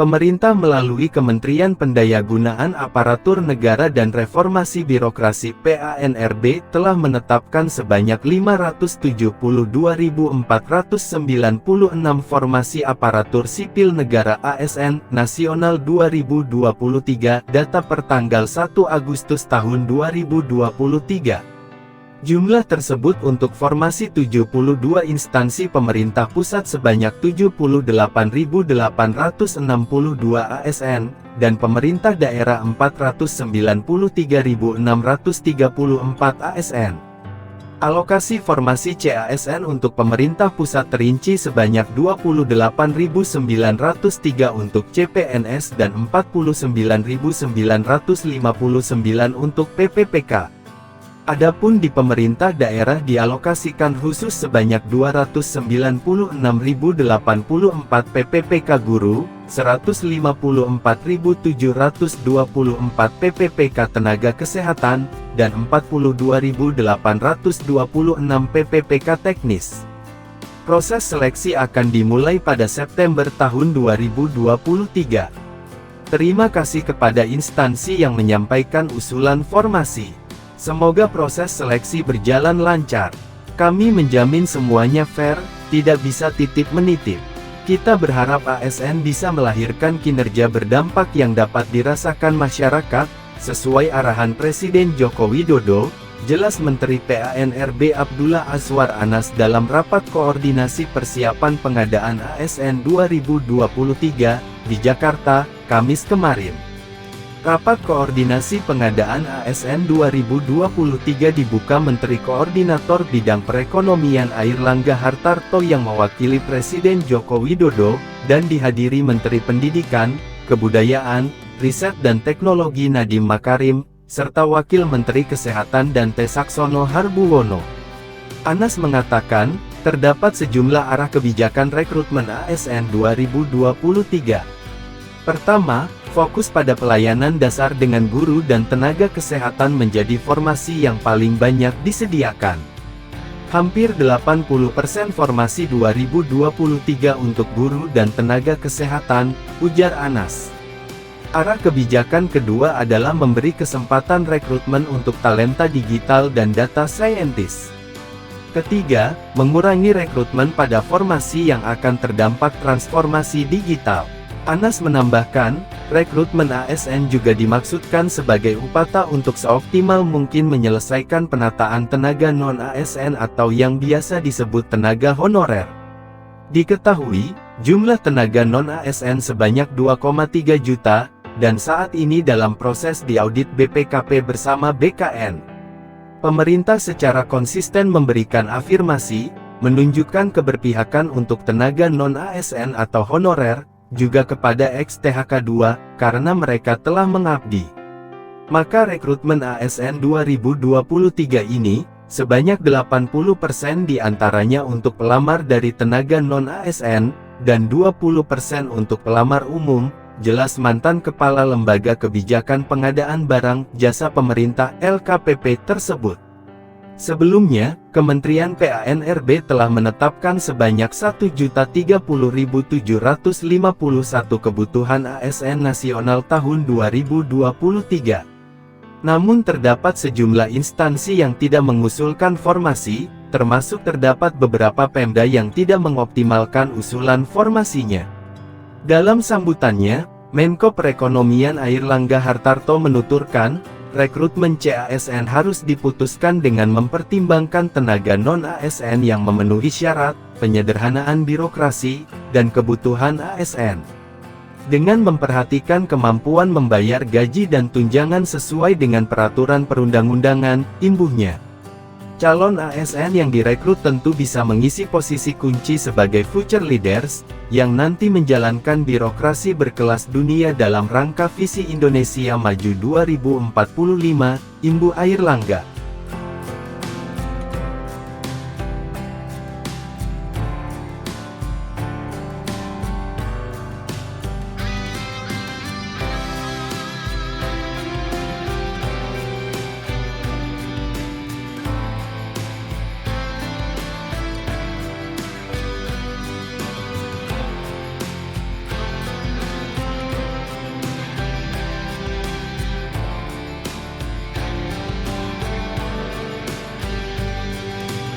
Pemerintah melalui Kementerian Pendayagunaan Aparatur Negara dan Reformasi Birokrasi (PANRB) telah menetapkan sebanyak 572.496 formasi aparatur sipil negara ASN nasional 2023, data pertanggal 1 Agustus tahun 2023. Jumlah tersebut untuk formasi 72 instansi pemerintah pusat sebanyak 78.862 ASN, dan pemerintah daerah 493.634 ASN. Alokasi formasi CASN untuk pemerintah pusat terinci sebanyak 28.903 untuk CPNS dan 49.959 untuk PPPK. Adapun di pemerintah daerah dialokasikan khusus sebanyak 296.084 PPPK guru, 154.724 PPPK tenaga kesehatan, dan 42.826 PPPK teknis. Proses seleksi akan dimulai pada September tahun 2023. Terima kasih kepada instansi yang menyampaikan usulan formasi. Semoga proses seleksi berjalan lancar. Kami menjamin semuanya fair, tidak bisa titip-menitip. Kita berharap ASN bisa melahirkan kinerja berdampak yang dapat dirasakan masyarakat, sesuai arahan Presiden Joko Widodo, jelas Menteri PANRB Abdullah Azwar Anas dalam rapat koordinasi persiapan pengadaan ASN 2023, di Jakarta, Kamis kemarin. Rapat Koordinasi Pengadaan ASN 2023 dibuka Menteri Koordinator Bidang Perekonomian Airlangga Hartarto yang mewakili Presiden Joko Widodo, dan dihadiri Menteri Pendidikan, Kebudayaan, Riset dan Teknologi Nadiem Makarim, serta Wakil Menteri Kesehatan Dante Saxono Harbuwono. Anas mengatakan, terdapat sejumlah arah kebijakan rekrutmen ASN 2023. Pertama, fokus pada pelayanan dasar dengan guru dan tenaga kesehatan menjadi formasi yang paling banyak disediakan. Hampir 80% formasi 2023 untuk guru dan tenaga kesehatan, ujar Anas. Arah kebijakan kedua adalah memberi kesempatan rekrutmen untuk talenta digital dan data scientist. Ketiga, mengurangi rekrutmen pada formasi yang akan terdampak transformasi digital. Anas menambahkan, rekrutmen ASN juga dimaksudkan sebagai upaya untuk seoptimal mungkin menyelesaikan penataan tenaga non-ASN atau yang biasa disebut tenaga honorer. Diketahui, jumlah tenaga non-ASN sebanyak 2,3 juta, dan saat ini dalam proses diaudit BPKP bersama BKN. Pemerintah secara konsisten memberikan afirmasi, menunjukkan keberpihakan untuk tenaga non-ASN atau honorer, juga kepada ex-THK2, karena mereka telah mengabdi. Maka rekrutmen ASN 2023 ini, sebanyak 80% diantaranya untuk pelamar dari tenaga non-ASN, dan 20% untuk pelamar umum, jelas mantan Kepala Lembaga Kebijakan Pengadaan Barang Jasa Pemerintah (LKPP) tersebut. Sebelumnya, Kementerian PANRB telah menetapkan sebanyak 1.030.751 kebutuhan ASN nasional tahun 2023. Namun terdapat sejumlah instansi yang tidak mengusulkan formasi, termasuk terdapat beberapa Pemda yang tidak mengoptimalkan usulan formasinya. Dalam sambutannya, Menko Perekonomian Airlangga Hartarto menuturkan, rekrutmen CASN harus diputuskan dengan mempertimbangkan tenaga non-ASN yang memenuhi syarat, penyederhanaan birokrasi, dan kebutuhan ASN. Dengan memperhatikan kemampuan membayar gaji dan tunjangan sesuai dengan peraturan perundang-undangan, imbuhnya. Calon ASN yang direkrut tentu bisa mengisi posisi kunci sebagai future leaders, yang nanti menjalankan birokrasi berkelas dunia dalam rangka visi Indonesia Maju 2045, imbu Airlangga.